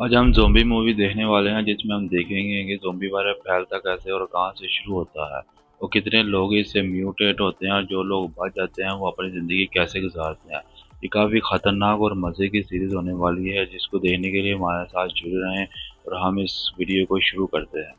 आज हम zombie movie देखने वाले हैं जिसमें हम देखेंगे कि ज़ॉम्बी वायरस फैलता कैसे और कहां से शुरू होता है और कितने लोग इससे म्यूटेट होते हैं और जो लोग बच जाते हैं वो अपनी ज़िंदगी कैसे गुजारते हैं। ये काफ़ी खतरनाक और मज़े की सीरीज़ होने वाली है जिसको देखने के लिए हमारे साथ जुड़े रहें और हम इस वीडियो को शुरू करते हैं।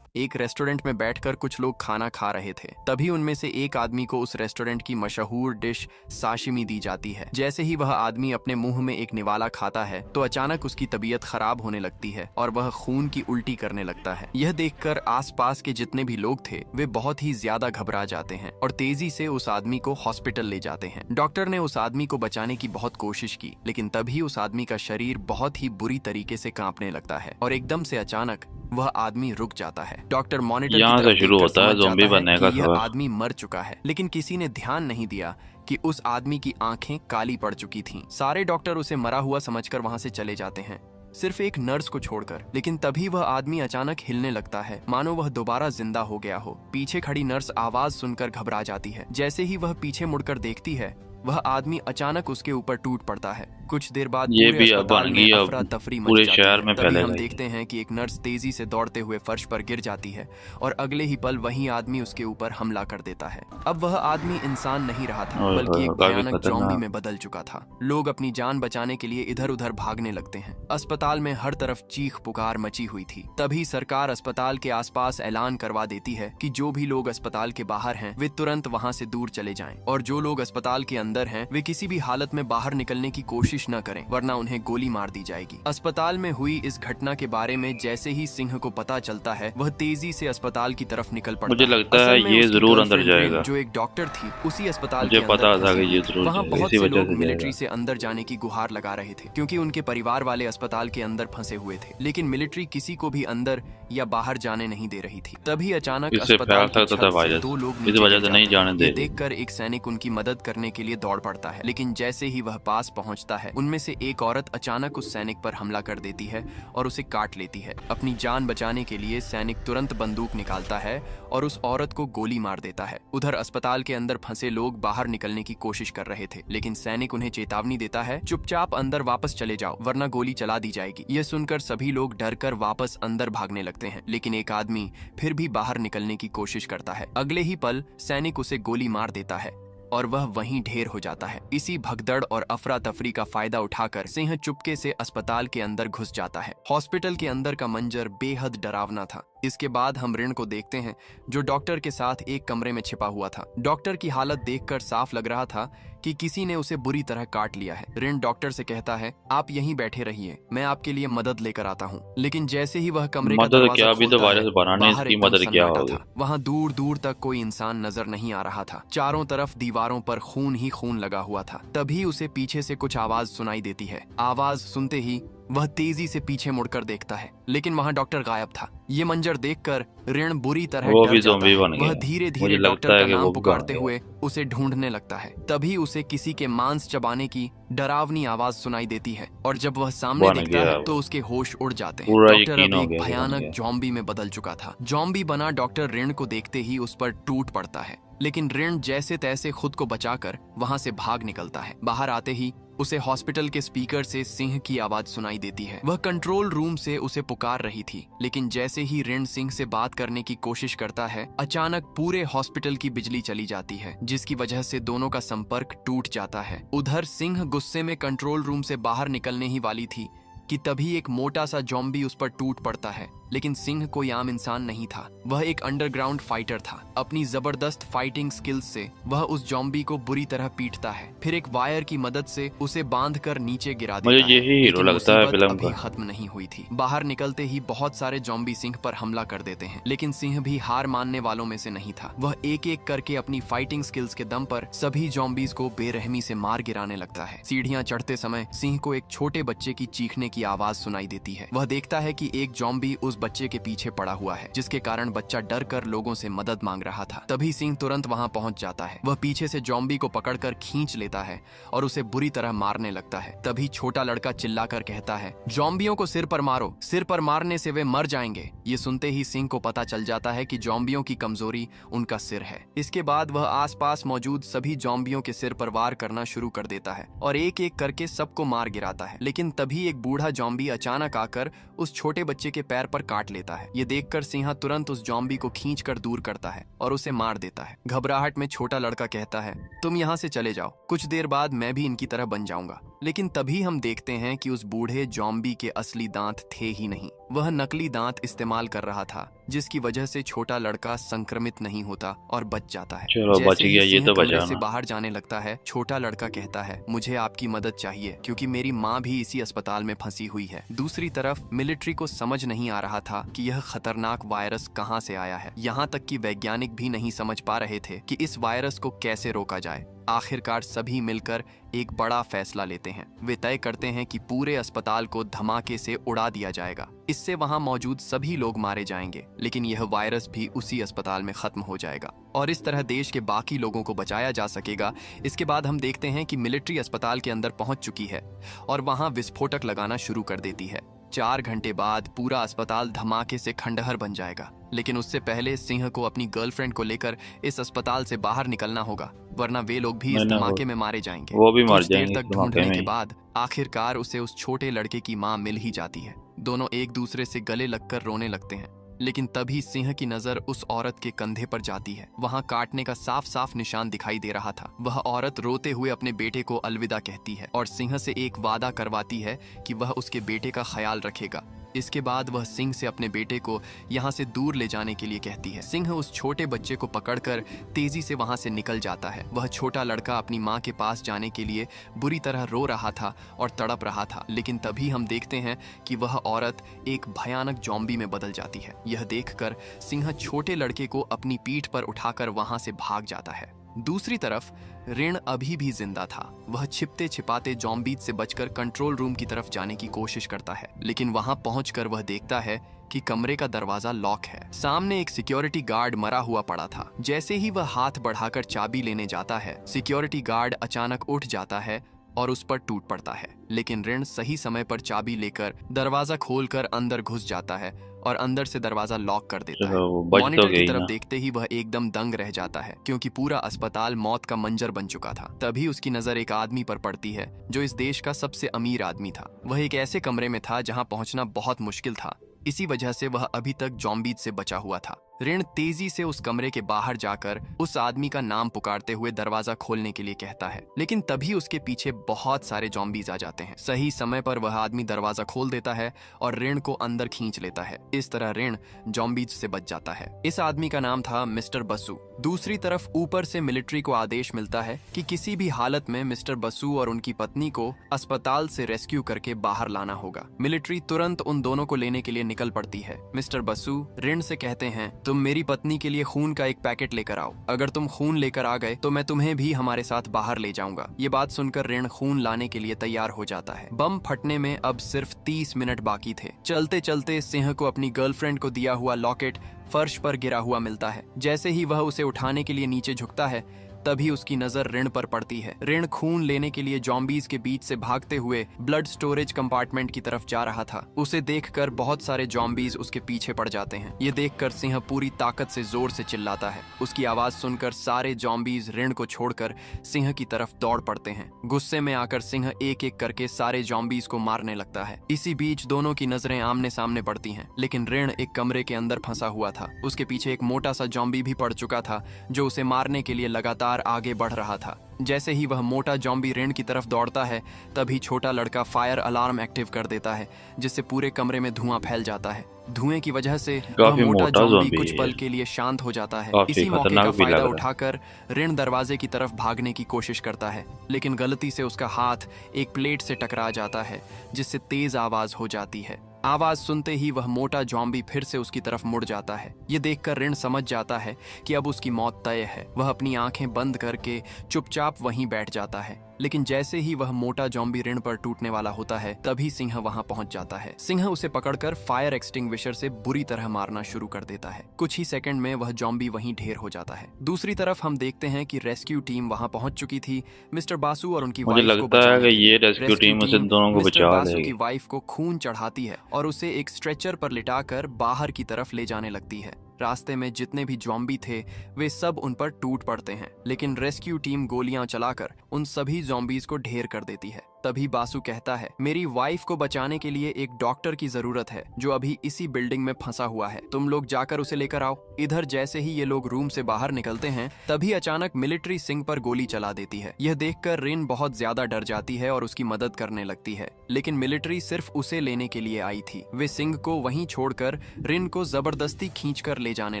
एक रेस्टोरेंट में बैठकर कुछ लोग खाना खा रहे थे। तभी उनमें से एक आदमी को उस रेस्टोरेंट की मशहूर डिश साशिमी दी जाती है। जैसे ही वह आदमी अपने मुंह में एक निवाला खाता है तो अचानक उसकी तबीयत खराब होने लगती है और वह खून की उल्टी करने लगता है। यह देखकर आसपास के जितने भी लोग थे वे बहुत ही ज्यादा घबरा जाते हैं और तेजी से उस आदमी को हॉस्पिटल ले जाते हैं। डॉक्टर ने उस आदमी को बचाने की बहुत कोशिश की, लेकिन तभी उस आदमी का शरीर बहुत ही बुरी तरीके से कांपने लगता है और एकदम से अचानक वह आदमी रुक जाता है। डॉक्टर मॉनिटर की यहाँ तरफ से शुरू देखकर होता है समझ ज़ॉम्बी जाता है बनने कि का यह सबक। आदमी मर चुका है, लेकिन किसी ने ध्यान नहीं दिया कि उस आदमी की आंखें काली पड़ चुकी थीं। सारे डॉक्टर उसे मरा हुआ समझकर वहां से चले जाते हैं, सिर्फ एक नर्स को छोड़कर। लेकिन तभी वह आदमी अचानक हिलने लगता है, मानो वह दोबारा जिंदा हो गया हो। पीछे खड़ी नर्स आवाज सुनकर घबरा जाती है। जैसे ही वह पीछे मुड़कर देखती है, वह आदमी अचानक उसके ऊपर टूट पड़ता है। कुछ देर बाद ये पूरे भी अब अस्पताल बन में गई, अफरा अब तफरी मच पूरे जाती शहर है। में तभी हम फैलेगा ये। देखते हैं कि एक नर्स तेजी से दौड़ते हुए फर्श पर गिर जाती है और अगले ही पल वही आदमी उसके ऊपर हमला कर देता है। अब वह आदमी इंसान नहीं रहा था, ओए बल्कि होए, एक काफी भयानक जॉम्बी खतरनाक। में बदल चुका था। लोग अपनी जान बचाने के लिए इधर उधर भागने लगते हैं। अस्पताल में हर तरफ चीख पुकार मची हुई थी। तभी सरकार अस्पताल के आसपास ऐलान करवा देती है कि जो भी लोग अस्पताल के बाहर हैं वे तुरंत वहां से दूर चले जाएं, और जो लोग अस्पताल के अंदर हैं वे किसी भी हालत में बाहर निकलने की कोशिश न करें, वरना उन्हें गोली मार दी जाएगी। अस्पताल में हुई इस घटना के बारे में जैसे ही सिंह को पता चलता है, वह तेजी से अस्पताल की तरफ निकल पड़ता मुझे है। लगता है असल में ये उसकी जरूर अंदर गर्लफ्रेंड रिन, जाएगा। जो एक डॉक्टर थी, उसी अस्पताल मुझे के अंदर पता था फंसी कि हुई ये थी। जरूर वहाँ जाएगा, बहुत इसी से वजह लोग से मिलिट्री जाएगा। से अंदर जाने की गुहार लगा रहे थे, क्योंकि उनके परिवार वाले अस्पताल के अंदर फंसे हुए थे। लेकिन मिलिट्री किसी को भी अंदर या बाहर जाने नहीं दे रही थी। तभी अचानक इससे फैल अस्पताल की सकता था छत से वायरस, दो लोग इस नीचे वजह गिर से नहीं जाते हैं। जाने ये दे रही। देखकर एक सैनिक उनकी मदद करने के लिए दौड़ पड़ता है, लेकिन जैसे ही वह पास पहुंचता है, उनमें से एक औरत अचानक उस सैनिक पर हमला कर देती है और उसे काट लेती है। अपनी जान बचाने के लिए सैनिक तुरंत बंदूक निकालता है और उस औरत को गोली मार देता है। उधर अस्पताल के अंदर फंसे लोग बाहर निकलने की कोशिश कर रहे थे, लेकिन सैनिक उन्हें चेतावनी देता है, चुपचाप अंदर वापस चले जाओ वरना गोली चला दी जाएगी। यह सुनकर सभी लोग डरकर वापस अंदर भागने लगते हैं, लेकिन एक आदमी फिर भी बाहर निकलने की कोशिश करता है। अगले ही पल सैनिक उसे गोली मार देता है और वह वहीं ढेर हो जाता है। इसी भगदड़ और अफरा तफरी का फायदा उठाकर सिंह चुपके से अस्पताल के अंदर घुस जाता है। हॉस्पिटल के अंदर का मंजर बेहद डरावना था। इसके बाद हम ऋण को देखते हैं, जो डॉक्टर के साथ एक कमरे में छिपा हुआ था। डॉक्टर की हालत देखकर साफ लग रहा था कि किसी ने उसे बुरी तरह काट लिया है। ऋण डॉक्टर से कहता है, आप यहीं बैठे रहिए, मैं आपके लिए मदद लेकर आता हूँ। लेकिन जैसे ही वह कमरे का मदद दरवाजा क्या, अभी तो खोलता है, वायरस बनाने बाहर इसकी एकदम मदद क्या सन्नाटा होगी। था। वहाँ दूर दूर तक कोई इंसान नजर नहीं आ रहा था। चारों तरफ दीवारों पर खून ही खून लगा हुआ था। तभी उसे पीछे से कुछ आवाज सुनाई देती है। आवाज सुनते ही वह तेजी से पीछे मुड़कर देखता है, लेकिन वहां डॉक्टर गायब था। ये मंजर देखकर ऋण बुरी तरह वो डर भी जाता ज़ॉम्बी है। बन वह गया। धीरे मुझे धीरे डॉक्टर लगता है का कि वो नाम भी बन पुकारते गया। हुए उसे ढूंढने लगता है। तभी उसे किसी के मांस चबाने की डरावनी आवाज सुनाई देती है, और जब वह सामने बन देखता गया है वो। तो उसके होश उड़ जाते हैं। पूरा डॉक्टर यकीन अब हो एक गया कि बन भयानक गया। जॉम्बी में बदल चुका था। जॉम्बी बना डॉक्टर ऋण को देखते ही उस पर टूट पड़ता है, लेकिन ऋण जैसे तैसे खुद को बचाकर वहां से भाग निकलता है। बाहर आते ही उसे हॉस्पिटल के स्पीकर से सिंह की आवाज सुनाई देती है। वह कंट्रोल रूम से उसे पुकार रही थी, लेकिन जैसे ही ऋण सिंह से बात करने की कोशिश करता है, अचानक पूरे हॉस्पिटल की बिजली चली जाती है, जिसकी वजह से दोनों का संपर्क टूट जाता है। उधर सिंह गुस्से में कंट्रोल रूम से बाहर निकलने ही वाली थी कि तभी एक मोटा सा जॉम्बी उस पर टूट पड़ता है। लेकिन सिंह कोई आम इंसान नहीं था, वह एक अंडरग्राउंड फाइटर था। अपनी जबरदस्त फाइटिंग स्किल्स से वह उस जॉम्बी को बुरी तरह पीटता है, फिर एक वायर की मदद से उसे बांधकर नीचे गिरा मुझे देता है। यही हीरो लेकिन लगता है मुसीबत फिल्म अभी का। खत्म नहीं हुई थी। बाहर निकलते ही बहुत सारे जॉम्बी सिंह पर हमला कर देते हैं, लेकिन सिंह भी हार मानने वालों में से नहीं था। वह एक एक करके अपनी फाइटिंग स्किल्स के दम पर सभी जॉम्बीज को बेरहमी से मार गिराने लगता है। सीढ़ियां चढ़ते समय सिंह को एक छोटे बच्चे की चीखने की आवाज सुनाई देती है। वह देखता है कि एक जॉम्बी उस उस बच्चे के पीछे पड़ा हुआ है, जिसके कारण बच्चा डर कर लोगों से मदद मांग रहा था। तभी सिंह तुरंत वहां पहुंच जाता है। वह पीछे से जॉम्बी को पकड़कर खींच लेता है और उसे बुरी तरह मारने लगता है। तभी छोटा लड़का चिल्लाकर कहता है, जॉम्बियों को सिर पर मारो, सिर पर मारने से वे मर जाएंगे। ये सुनते ही सिंह को पता चल जाता है कि जॉम्बियों की कमजोरी उनका सिर है। इसके बाद वह आसपास मौजूद सभी जॉम्बियों के सिर पर वार करना शुरू कर देता है और एक एक करके सबको मार गिराता है। लेकिन तभी एक बूढ़ा जॉम्बी अचानक आकर उस छोटे बच्चे के पैर पर काट लेता है। ये देखकर सिंह तुरंत उस जॉम्बी को खींचकर दूर करता है और उसे मार देता है। घबराहट में छोटा लड़का कहता है, तुम यहाँ से चले जाओ, कुछ देर बाद मैं भी इनकी तरह बन जाऊंगा। लेकिन तभी हम देखते हैं कि उस बूढ़े जॉम्बी के असली दांत थे ही नहीं। वह नकली दांत इस्तेमाल कर रहा था, जिसकी वजह से छोटा लड़का संक्रमित नहीं होता और बच जाता है। चलो बच गया, ये तो बचा से ना। बाहर जाने लगता है, छोटा लड़का कहता है, मुझे आपकी मदद चाहिए क्योंकि मेरी माँ भी इसी अस्पताल में फंसी हुई है। दूसरी तरफ मिलिट्री को समझ नहीं आ रहा था कि यह खतरनाक वायरस कहाँ से आया है। यहाँ तक कि वैज्ञानिक भी नहीं समझ पा रहे थे कि इस वायरस को कैसे रोका जाए। आखिरकार सभी मिलकर एक बड़ा फैसला लेते हैं। वे तय करते हैं कि पूरे अस्पताल को धमाके से उड़ा दिया जाएगा। इससे वहां मौजूद सभी लोग मारे जाएंगे, लेकिन यह वायरस भी उसी अस्पताल में खत्म हो जाएगा और इस तरह देश के बाकी लोगों को बचाया जा सकेगा। इसके बाद हम देखते हैं कि मिलिट्री अस्पताल के अंदर पहुंच चुकी है और वहां विस्फोटक लगाना शुरू कर देती है। 4 घंटे बाद पूरा अस्पताल धमाके से खंडहर बन जाएगा। लेकिन उससे पहले सिंह को अपनी गर्लफ्रेंड को लेकर इस अस्पताल से बाहर निकलना होगा, वरना वे लोग भी इस धमाके में मारे जाएंगे। वो भी मर कुछ देर जाएंगे तक इस धमाके ढूंढने के में। बाद आखिरकार उसे उस छोटे लड़के की मां मिल ही जाती है। दोनों एक दूसरे से गले लगकर रोने लगते हैं। लेकिन तभी सिंह की नजर उस औरत के कंधे पर जाती है। वहां काटने का साफ साफ निशान दिखाई दे रहा था। वह औरत रोते हुए अपने बेटे को अलविदा कहती है और सिंह से एक वादा करवाती है कि वह उसके बेटे का ख्याल रखेगा। इसके बाद वह सिंह से अपने बेटे को यहाँ से दूर ले जाने के लिए कहती है। सिंह उस छोटे बच्चे को पकड़कर तेजी से वहां से निकल जाता है। वह छोटा लड़का अपनी माँ के पास जाने के लिए बुरी तरह रो रहा था और तड़प रहा था। लेकिन तभी हम देखते हैं कि वह औरत एक भयानक जॉम्बी में बदल जाती है। यह देखकर सिंह छोटे लड़के को अपनी पीठ पर उठाकर वहां से भाग जाता है। दूसरी तरफ ऋण अभी भी जिंदा था। वह छिपते छिपाते जॉम्बीज से बचकर कंट्रोल रूम की तरफ जाने की कोशिश करता है, लेकिन वहां पहुंचकर वह देखता है कि कमरे का दरवाजा लॉक है। सामने एक सिक्योरिटी गार्ड मरा हुआ पड़ा था। जैसे ही वह हाथ बढ़ाकर चाबी लेने जाता है, सिक्योरिटी गार्ड अचानक उठ जाता है और उस पर टूट पड़ता है। लेकिन ऋण सही समय पर चाबी लेकर दरवाजा खोलकर अंदर घुस जाता है और अंदर से दरवाजा लॉक कर देता है। मॉनिटर की तरफ देखते ही वह एकदम दंग रह जाता है, क्योंकि पूरा अस्पताल मौत का मंजर बन चुका था। तभी उसकी नजर एक आदमी पर पड़ती है जो इस देश का सबसे अमीर आदमी था। वह एक ऐसे कमरे में था जहां पहुंचना बहुत मुश्किल था। इसी वजह से वह अभी तक जॉम्बीज से बचा हुआ था। ऋण तेजी से उस कमरे के बाहर जाकर उस आदमी का नाम पुकारते हुए दरवाजा खोलने के लिए कहता है, लेकिन तभी उसके पीछे बहुत सारे जॉम्बीज आ जाते हैं। सही समय पर वह आदमी दरवाजा खोल देता है और ऋण को अंदर खींच लेता है। इस तरह ऋण जॉम्बीज से बच जाता है। इस आदमी का नाम था मिस्टर बसु। दूसरी तरफ ऊपर से मिलिट्री को आदेश मिलता है कि किसी भी हालत में मिस्टर बसु और उनकी पत्नी को अस्पताल से रेस्क्यू करके बाहर लाना होगा। मिलिट्री तुरंत उन दोनों को लेने के लिए निकल पड़ती है। मिस्टर बसु ऋण से कहते हैं, तुम मेरी पत्नी के लिए खून का एक पैकेट लेकर आओ। अगर तुम खून लेकर आ गए तो मैं तुम्हें भी हमारे साथ बाहर ले जाऊंगा। ये बात सुनकर ऋण खून लाने के लिए तैयार हो जाता है। बम फटने में अब सिर्फ 30 मिनट बाकी थे। चलते चलते सिंह को अपनी गर्लफ्रेंड को दिया हुआ लॉकेट फर्श पर गिरा हुआ मिलता है। जैसे ही वह उसे उठाने के लिए नीचे झुकता है, तभी उसकी नजर ऋण पर पड़ती है। ऋण खून लेने के लिए जॉम्बीज के बीच से भागते हुए ब्लड स्टोरेज कंपार्टमेंट की तरफ जा रहा था। उसे देखकर बहुत सारे जॉम्बीज उसके पीछे पड़ जाते हैं। ये देखकर सिंह पूरी ताकत से जोर से चिल्लाता है। उसकी आवाज सुनकर सारे जॉम्बीज ऋण को छोड़कर सिंह की तरफ दौड़ पड़ते हैं। गुस्से में आकर सिंह एक एक करके सारे जॉम्बीज को मारने लगता है। इसी बीच दोनों की नजरें आमने सामने पड़ती हैं, लेकिन ऋण एक कमरे के अंदर फंसा हुआ था। उसके पीछे एक मोटा सा जॉम्बी भी पड़ चुका था, जो उसे मारने के लिए लगातार आगे बढ़ रहा था। जैसे ही वह मोटा जॉम्बी ऋण की तरफ दौड़ता है, तभी छोटा लड़का फायर अलार्म एक्टिव कर देता है, जिससे पूरे कमरे में धुआं फैल जाता है। धुएं की वजह से वह मोटा जॉम्बी कुछ पल के लिए शांत हो जाता है। इसी मौके का फायदा उठाकर ऋण दरवाजे की तरफ भागने की कोशिश करता है, लेकिन गलती से उसका हाथ एक प्लेट से टकरा जाता है, जिससे तेज आवाज हो जाती है। आवाज सुनते ही वह मोटा जॉम्बी फिर से उसकी तरफ मुड़ जाता है। ये देखकर ऋण समझ जाता है कि अब उसकी मौत तय है। वह अपनी आंखें बंद करके चुपचाप वहीं बैठ जाता है। लेकिन जैसे ही वह मोटा जॉम्बी ऋण पर टूटने वाला होता है तभी सिंह वहां पहुंच जाता है। सिंह उसे पकड़कर फायर एक्सटिंग्विशर से बुरी तरह मारना शुरू कर देता है। कुछ ही सेकंड में वह जॉम्बी वहीं ढेर हो जाता है। दूसरी तरफ हम देखते हैं कि रेस्क्यू टीम वहां पहुंच चुकी थी। मिस्टर बासु और उनकी मुझे वाइफ को लगता है बचाने कि के ये लिए रेस्क्यू टीम उसे दोनों को मिस्टर बचा बासु की लेगी। वाइफ को खून चढ़ाती है और उसे एक स्ट्रेचर पर लिटाकर बाहर की तरफ ले जाने लगती है। रास्ते में जितने भी जॉम्बी थे वे सब उन पर टूट पड़ते हैं, लेकिन रेस्क्यू टीम गोलियां चलाकर उन सभी जॉम्बीज को ढेर कर देती है। तभी बासु कहता है, मेरी वाइफ को बचाने के लिए एक डॉक्टर की जरूरत है जो अभी इसी बिल्डिंग में फंसा हुआ है, तुम लोग जाकर उसे लेकर आओ। इधर जैसे ही ये लोग रूम से बाहर निकलते हैं तभी अचानक मिलिट्री सिंह पर गोली चला देती है। यह देखकर रिन बहुत ज्यादा डर जाती है और उसकी मदद करने लगती है, लेकिन मिलिट्री सिर्फ उसे लेने के लिए आई थी। वे सिंह को वहीं छोड़कर रिन को जबरदस्ती खींचकर ले जाने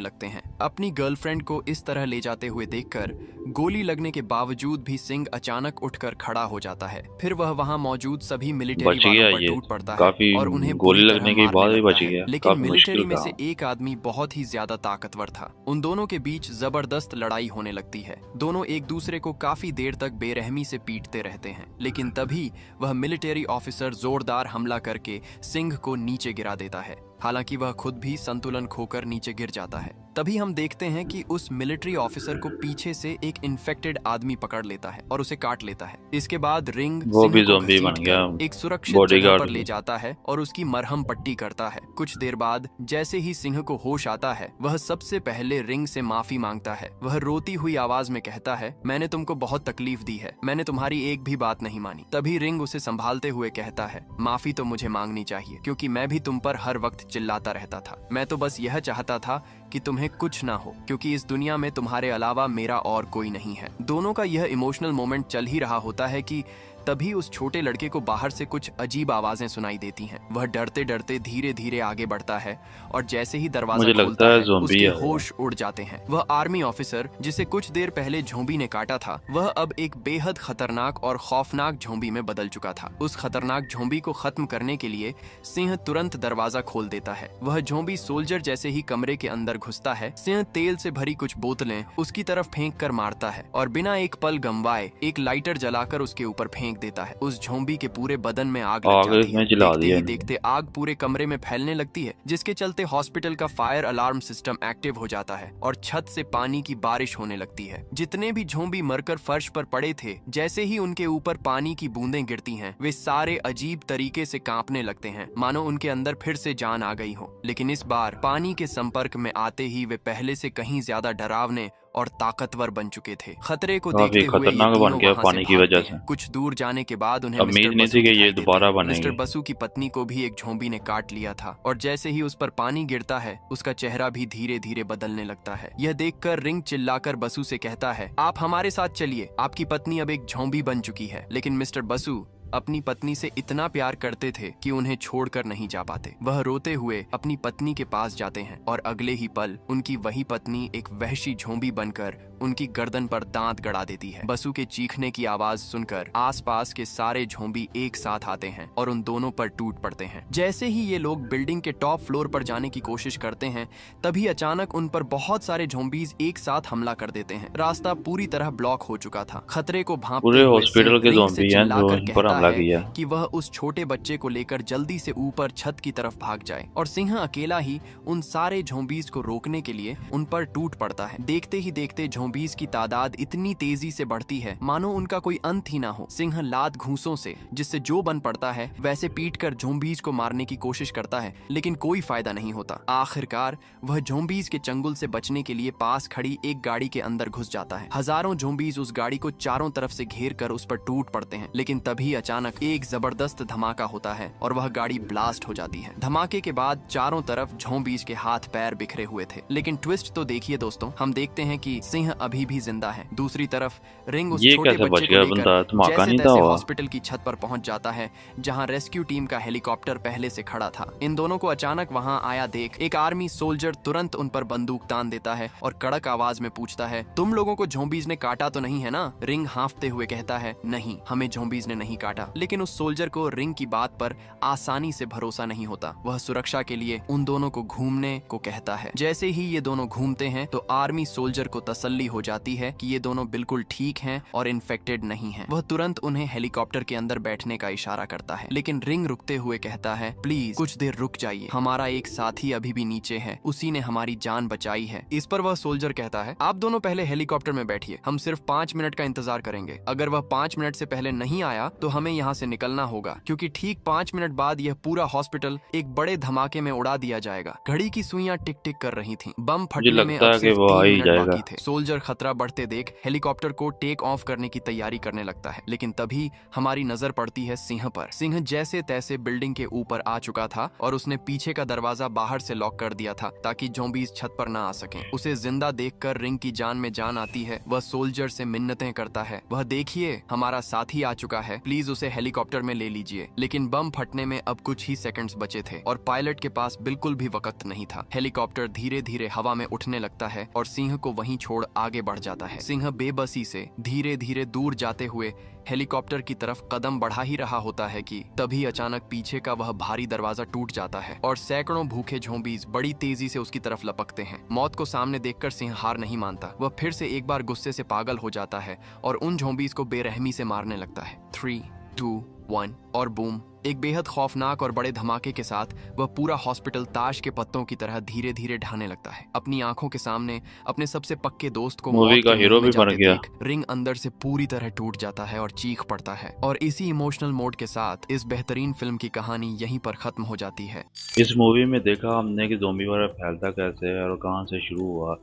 लगते हैं। अपनी गर्लफ्रेंड को इस तरह ले जाते हुए देखकर गोली लगने के बावजूद भी सिंह अचानक उठकर खड़ा हो जाता है। फिर वह वहां मौजूद सभी मिलिट्री बच गया वालों पर ये, टूट पड़ता काफी है और उन्हें गोली बुरी लगने तरह के बाद मारने भी लगता बच है। गया। लेकिन काफी मिलिट्री मुश्किल में था। से एक आदमी बहुत ही ज्यादा ताकतवर था। उन दोनों के बीच जबरदस्त लड़ाई होने लगती है। दोनों एक दूसरे को काफी देर तक बेरहमी से पीटते रहते हैं, लेकिन तभी वह मिलिट्री ऑफिसर जोरदार हमला करके सिंह को नीचे गिरा देता है। हालांकि वह खुद भी संतुलन खोकर नीचे गिर जाता है। तभी हम देखते हैं कि उस मिलिट्री ऑफिसर को पीछे से एक इन्फेक्टेड आदमी पकड़ लेता है और उसे काट लेता है। इसके बाद रिंग वो सिंह भी को ज़ॉम्बी बन घसीटकर गया, एक सुरक्षित बॉडीगार्ड जगह पर ले भी। जाता है और उसकी मरहम पट्टी करता है। कुछ देर बाद जैसे ही सिंह को होश आता है वह सबसे पहले रिंग से माफी मांगता है। वह रोती हुई आवाज में कहता है, मैंने तुमको बहुत तकलीफ दी है, मैंने तुम्हारी एक भी बात नहीं मानी। तभी रिंग उसे संभालते हुए कहता है, माफी तो मुझे मांगनी चाहिए क्योंकि मैं भी तुम पर हर वक्त चिल्लाता रहता था। मैं तो बस यह चाहता था कि तुम्हें कुछ ना हो, क्योंकि इस दुनिया में तुम्हारे अलावा मेरा और कोई नहीं है। दोनों का यह इमोशनल मोमेंट चल ही रहा होता है कि तभी उस छोटे लड़के को बाहर से कुछ अजीब आवाजें सुनाई देती हैं। वह डरते डरते धीरे धीरे आगे बढ़ता है और जैसे ही दरवाजा मुझे खुलता लगता है है ज़ॉम्बी उसके है। होश उड़ जाते हैं। वह आर्मी ऑफिसर जिसे कुछ देर पहले झोंबी ने काटा था, वह अब एक बेहद खतरनाक और खौफनाक झोंबी में बदल चुका था। उस खतरनाक झोंबी को खत्म करने के लिए सिंह तुरंत दरवाजा खोल देता है। वह झोंबी सोल्जर जैसे ही कमरे के अंदर घुसता है, सिंह तेल से भरी कुछ बोतलें उसकी तरफ फेंक कर मारता है और बिना एक पल गंवाए एक लाइटर जलाकर उसके ऊपर फेंक देता है। उस झोंबी के पूरे बदन में आग लग जाती है। इसमें जला देखते दिया। ही देखते आग पूरे कमरे में फैलने लगती है, जिसके चलते हॉस्पिटल का फायर अलार्म सिस्टम एक्टिव हो जाता है और छत से पानी की बारिश होने लगती है। जितने भी झोंबी मरकर फर्श पर पड़े थे, जैसे ही उनके ऊपर पानी की बूंदें गिरती हैं, वे सारे अजीब तरीके से कांपने लगते हैं, मानो उनके अंदर फिर से जान आ गई हो। लेकिन इस बार पानी के संपर्क में आते ही वे पहले से कहीं ज्यादा डरावने और ताकतवर बन चुके थे। खतरे को काफी देखते हुए ये खतरनाक बन तीनों गया वहां पानी से की भागते वजह से। हैं। कुछ दूर जाने के बाद उन्हें उम्मीद मिस्टर नहीं बसु थी कि ये दिखाई देते दोबारा हैं। बनेंगे। मिस्टर बसु की पत्नी को भी एक झोंबी ने काट लिया था और जैसे ही उस पर पानी गिरता है उसका चेहरा भी धीरे धीरे बदलने लगता है। यह देखकर रिंग चिल्लाकर बसु से कहता है, आप हमारे साथ चलिए, आपकी पत्नी अब एक झोंबी बन चुकी है। लेकिन मिस्टर बसु अपनी पत्नी से इतना प्यार करते थे कि उन्हें छोड़कर नहीं जा पाते। वह रोते हुए अपनी पत्नी के पास जाते हैं और अगले ही पल उनकी वही पत्नी एक वहशी झोंबी बनकर उनकी गर्दन पर दांत गड़ा देती है। बसु के चीखने की आवाज सुनकर आसपास के सारे झोंबी एक साथ आते हैं और उन दोनों पर टूट पड़ते हैं। जैसे ही ये लोग बिल्डिंग के टॉप फ्लोर पर जाने की कोशिश करते हैं, तभी अचानक उन पर बहुत सारे झोंबीज एक साथ हमला कर देते हैं। रास्ता पूरी तरह ब्लॉक हो चुका था। खतरे को भांपते पूरे हुए हॉस्पिटल के रिंग से ज़ॉम्बी हैं जो चिल्लाकर इन पर कहता हमला है किया। कि वह उस छोटे बच्चे को लेकर जल्दी से ऊपर छत की तरफ भाग जाए और सिंह अकेला ही उन सारे झोंबीज को रोकने के लिए उन पर टूट पड़ता है। देखते ही देखते झोंबीज की तादाद इतनी तेजी से बढ़ती है मानो उनका कोई अंत ही ना हो। सिंह लात घूंसों से, जिससे जो बन पड़ता है वैसे पीटकर झोंबीज को मारने की कोशिश करता है, लेकिन कोई फायदा नहीं होता। आखिरकार वह झोंबीज के चंगुल से बचने के लिए पास खड़ी एक गाड़ी के अंदर घुस जाता है। हजारों झोंबीज उस गाड़ी को चारों तरफ से घेर कर उस पर टूट पड़ते हैं, लेकिन तभी अचानक एक जबरदस्त धमाका होता है और वह गाड़ी ब्लास्ट हो जाती है। धमाके के बाद चारों तरफ झोंबीज के हाथ पैर बिखरे हुए थे। लेकिन ट्विस्ट तो देखिए दोस्तों, हम देखते हैं कि सिंह अभी भी जिंदा है। दूसरी तरफ रिंग उस ये छोटे कैसे बच्चे बच को गया लेकर बंदा? धमाका जैसे नहीं था तैसे हुआ। हॉस्पिटल की छत पर पहुंच जाता है, जहां रेस्क्यू टीम का हेलीकॉप्टर पहले से खड़ा था। इन दोनों को अचानक वहां आया देख एक आर्मी सोल्जर तुरंत उन पर बंदूक तान देता है और कड़क आवाज में पूछता है, तुम लोगों को झोंबीज ने काटा तो नहीं है ना? रिंग हांफते हुए कहता है, नहीं, हमें झोंबीज ने नहीं काटा काटा। लेकिन उस सोल्जर को रिंग की बात पर आसानी से भरोसा नहीं होता। वह सुरक्षा के लिए उन दोनों को घूमने को कहता है। जैसे ही ये दोनों घूमते हैं तो आर्मी सोल्जर को तसल्ली हो जाती है कि ये दोनों बिल्कुल ठीक हैं और इन्फेक्टेड नहीं हैं। वह तुरंत उन्हें हेलीकॉप्टर के अंदर बैठने का इशारा करता है, लेकिन रिंग रुकते हुए कहता है, प्लीज कुछ देर रुक जाइए, हमारा एक साथी अभी भी नीचे है, उसी ने हमारी जान बचाई है। इस पर वह सोल्जर कहता है, आप दोनों पहले हेलीकॉप्टर में बैठिए, हम सिर्फ 5 मिनट का इंतजार करेंगे। अगर वह 5 मिनट से पहले नहीं आया तो हमें यहाँ से निकलना होगा, क्योंकि ठीक 5 मिनट बाद यह पूरा हॉस्पिटल एक बड़े धमाके में उड़ा दिया जाएगा। घड़ी की सुइयां टिक टिक कर रही थीं। बम मुझे फटने में लगता अब है कि सिर्फ वो आ 3 ही मिनट जाएगा। बाकी थे। सोल्जर खतरा बढ़ते देख हेलीकॉप्टर को टेक ऑफ करने की तैयारी करने लगता है, लेकिन तभी हमारी नजर पड़ती है सिंह पर। सिंह जैसे तैसे बिल्डिंग के ऊपर आ चुका था और उसने पीछे का दरवाजा बाहर से लॉक कर दिया था ताकि ज़ॉम्बीज़ छत पर ना आ सकें। उसे जिंदा देखकर रिंग की जान में जान आती है। वह सोल्जर से मिन्नतें करता है, वह देखिए हमारा साथी आ चुका है, प्लीज उसे हेलीकॉप्टर में ले लीजिए। लेकिन बम फटने में अब कुछ ही सेकंड्स बचे थे और पायलट के पास बिल्कुल भी वक्त नहीं था। हेलीकॉप्टर धीरे धीरे हवा में उठने लगता है और सिंह को वहीं छोड़ आगे बढ़ जाता है। सिंह बेबसी से धीरे धीरे दूर जाते हुए हेलीकॉप्टर की तरफ कदम बढ़ा ही रहा होता है कि तभी अचानक पीछे का वह भारी दरवाजा टूट जाता है और सैकड़ों भूखे ज़ॉम्बीज़ बड़ी तेजी से उसकी तरफ लपकते हैं। मौत को सामने देखकर सिंह हार नहीं मानता। वह फिर से एक बार गुस्से से पागल हो जाता है और उन ज़ॉम्बीज़ को बेरहमी से मारने लगता है। 3, 2, 1 और बूम, एक बेहद खौफनाक और बड़े धमाके के साथ वह पूरा हॉस्पिटल ताश के पत्तों की तरह धीरे धीरे ढहने लगता है। अपनी आंखों के सामने अपने सबसे पक्के दोस्त को मूवी मौत का के हीरो मुंह में भी बन जाते गया। देख रिंग अंदर से पूरी तरह टूट जाता है और चीख पड़ता है। और इसी इमोशनल मोड के साथ इस बेहतरीन फिल्म की कहानी यहीं पर खत्म हो जाती है। इस मूवी में देखा हमने कि ज़ॉम्बी वायरस फैलता कैसे है और कहाँ से शुरू हुआ,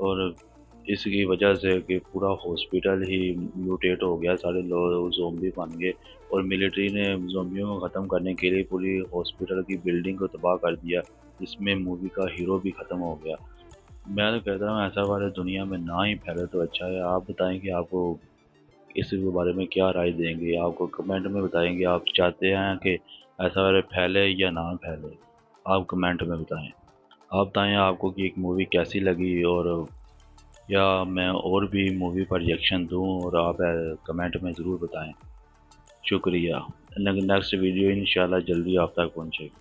और इसकी वजह से कि पूरा हॉस्पिटल ही म्यूटेट हो गया, सारे लोग ज़ॉम्बी बन गए और मिलिट्री ने ज़ॉम्बियों को ख़त्म करने के लिए पूरी हॉस्पिटल की बिल्डिंग को तबाह कर दिया, जिसमें मूवी का हीरो भी ख़त्म हो गया। मैं तो कहता हूँ ऐसा वायरस दुनिया में ना ही फैले तो अच्छा है। आप बताएं कि आपको इस बारे में क्या राय देंगे, आपको कमेंट में बताएंगे आप चाहते हैं कि ऐसा वायरस फैले या ना फैले। आप कमेंट में बताएं। आप बताएं आपको कि एक मूवी कैसी लगी, और या मैं और भी मूवी पर रिएक्शन दूं, और आप कमेंट में ज़रूर बताएं। शुक्रिया। नेक्स्ट वीडियो इंशाल्लाह जल्दी आप तक पहुंचेगी।